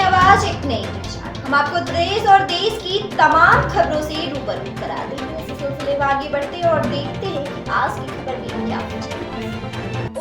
आवाज एक नई पहचान। हम आपको देश और देश की तमाम खबरों से रूबरू करा देंगे। इसी सिलसिले में आगे बढ़ते हैं और देखते हैं कि आज की खबर में क्या कुछ है।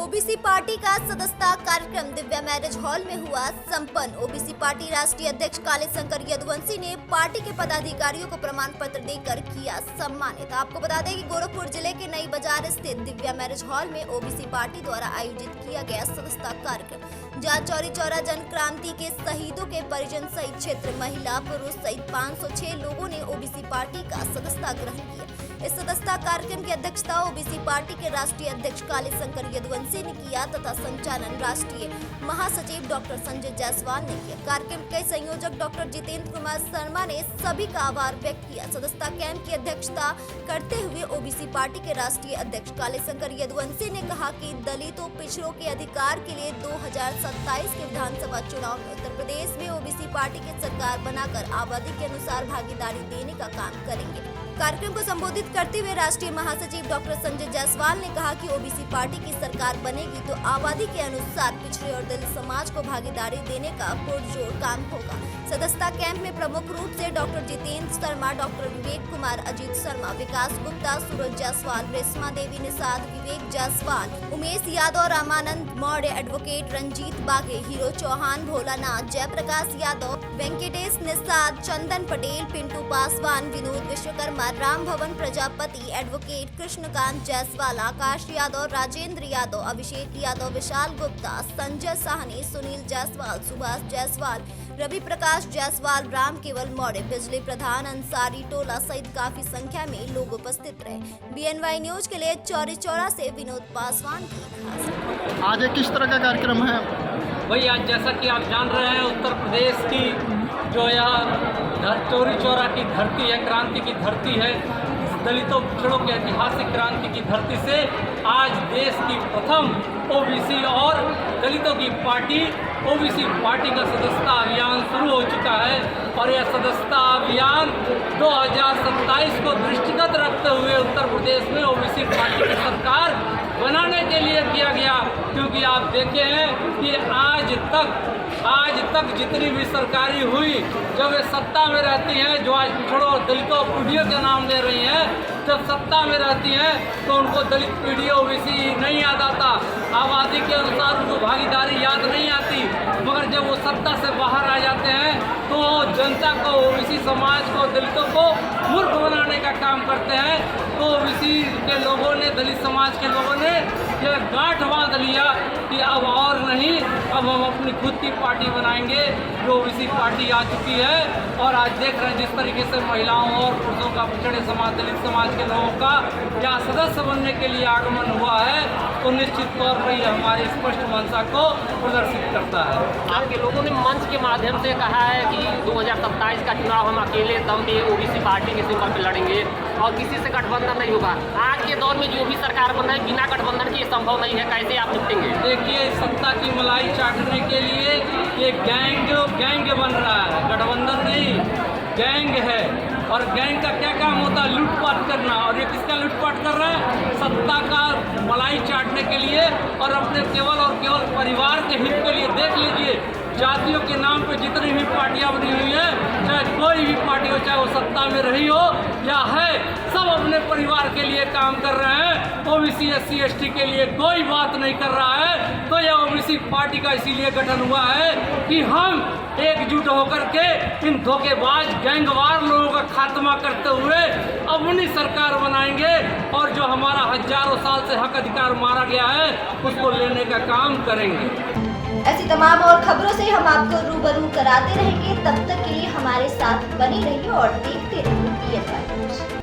ओबीसी पार्टी का सदस्यता कार्यक्रम दिव्या मैरिज हॉल में हुआ संपन्न। ओबीसी पार्टी राष्ट्रीय अध्यक्ष कालीशंकर यदुवंशी ने पार्टी के पदाधिकारियों को प्रमाण पत्र देकर किया सम्मानित। आपको बता दें कि गोरखपुर जिले के नई बाजार स्थित दिव्या मैरिज हॉल में ओबीसी पार्टी द्वारा आयोजित किया गया सदस्यता कार्यक्रम, जहाँ चौरी चौरा जन क्रांति के शहीदों के परिजन सहित क्षेत्र महिला पुरुष सहित 506 लोगों ने ओबीसी पार्टी का सदस्यता ग्रहण किया। इस सदस्यता कार्यक्रम की अध्यक्षता ओबीसी पार्टी के राष्ट्रीय अध्यक्ष कालीशंकर यदुवंशी ने किया तथा संचालन राष्ट्रीय महासचिव डॉक्टर संजय जायसवाल ने किया। कार्यक्रम के संयोजक डॉक्टर जितेंद्र कुमार शर्मा ने सभी का आभार व्यक्त किया। सदस्यता कैंप की अध्यक्षता करते हुए ओबीसी पार्टी के राष्ट्रीय अध्यक्ष कालीशंकर यदुवंशी ने कहा कि दलितों पिछड़ों के अधिकार के लिए 2027 के विधानसभा चुनाव में उत्तर प्रदेश में ओबीसी पार्टी की सरकार बनाकर आबादी के अनुसार भागीदारी देने का काम करेंगे। कार्यक्रम को संबोधित करते हुए राष्ट्रीय महासचिव डॉक्टर संजय जायसवाल ने कहा कि ओबीसी पार्टी की सरकार बनेगी तो आबादी के अनुसार पिछड़े और दलित समाज को भागीदारी देने का पुरजोर काम होगा। सदस्यता कैंप में प्रमुख रूप से डॉक्टर जितेंद्र शर्मा, डॉक्टर विवेक कुमार, अजीत शर्मा, विकास गुप्ता, सूरज जायसवाल, रेशमा देवी निषाद, विवेक जायसवाल, उमेश यादव, रामानंद मौर्य, एडवोकेट रंजीत बाघे, हीरो चौहान, भोलानाथ, जयप्रकाश यादव, वेंकटेश निषाद, चंदन पटेल, पिंटू पासवान, विनोद विश्वकर्मा, राम भवन प्रजापति, एडवोकेट कृष्णकांत जायसवाल, आकाश यादव, राजेंद्र यादव, अभिषेक यादव, विशाल गुप्ता, संजय साहनी, सुनील जायसवाल, सुभाष जायसवाल, रवि प्रकाश जायसवाल, राम केवल मौर्य, बिजली प्रधान, अंसारी टोला सहित काफी संख्या में लोग उपस्थित रहे। बीएनवाई न्यूज के लिए चौरी चौरा से विनोद पासवान की खास। आज किस तरह का कार्यक्रम है भाई? आज जैसा कि आप जान रहे हैं, उत्तर प्रदेश की जो यह चौरी चौरा की धरती है, क्रांति की धरती है, दलितों पिछड़ों के ऐतिहासिक क्रांति की धरती से आज देश की प्रथम ओबीसी और दलितों की पार्टी ओबीसी पार्टी का सदस्यता अभियान शुरू हो चुका है। और यह सदस्यता अभियान 2027 को दृष्टिगत रखते हुए उत्तर प्रदेश में ओबीसी पार्टी की सरकार बनाने के लिए किया गया। क्योंकि आप देखे हैं कि आज तक जितनी भी सरकारी हुई, जब वे सत्ता में रहती हैं, जो आज पिछड़ों और दलितों पीढ़ियों के नाम ले रही हैं, जब सत्ता में रहती हैं तो उनको दलित पीढ़ी ओबीसी नहीं याद आता, आबादी के अनुसार उनको भागीदारी याद नहीं आती। मगर जब वो सत्ता से बाहर आ जाते हैं तो जनता को, ओबीसी समाज को, दलितों को मूर्ख बनाने का काम करते हैं। तो ओबीसी के लोगों ने, दलित समाज के लोगों ने यह गांठ बांध लिया कि अब और नहीं, अब हम अपनी खुद की पार्टी बनाएंगे। जो ओबीसी पार्टी आ चुकी है और आज देख रहे हैं जिस तरीके से महिलाओं और पुरुषों का, पिछड़े समाज, दलित समाज के लोगों का यहाँ सदस्य बनने के लिए आगमन हुआ है, तो निश्चित तौर पर यह हमारी स्पष्ट मंशा को प्रदर्शित करता है। आपके लोगों ने मंच के माध्यम से कहा है कि 2027 का चुनाव हम अकेले दम पे ओबीसी पार्टी के सिंबल पे लड़ेंगे और किसी से गठबंधन नहीं होगा। आज के दौर में जो भी सरकार बन रही है, बिना गठबंधन के संभव नहीं है। कैसे आप निपटेंगे? देखिए, सत्ता की मलाई चाटने के लिए ये गैंग बन रहा है, गठबंधन नहीं, गैंग है। और गैंग का क्या काम होता है? लूटपाट करना। और ये किसका लूटपाट कर रहा है? सत्ता का मलाई चाटने के लिए और अपने केवल और केवल परिवार के हित के लिए। देख लीजिए, जातियों के नाम पे जितनी भी पार्टियां बनी हुई हैं, चाहे कोई भी पार्टी हो, चाहे वो सत्ता में रही हो या है, सब अपने परिवार के लिए काम कर रहे हैं। ओबीसी SC ST के लिए कोई बात नहीं कर रहा है। तो यह ओबीसी पार्टी का इसीलिए गठन हुआ है कि हम एकजुट होकर के इन धोखेबाज गैंगवार लोगों का खात्मा करते हुए अपनी सरकार बनाएंगे और जो हमारा हजारों साल से हक अधिकार मारा गया है उसको लेने का काम करेंगे। ऐसी तमाम और खबरों से हम आपको रूबरू कराते रहेंगे। तब तक के लिए हमारे साथ बने रहिए और देखते रहिए BNY न्यूज।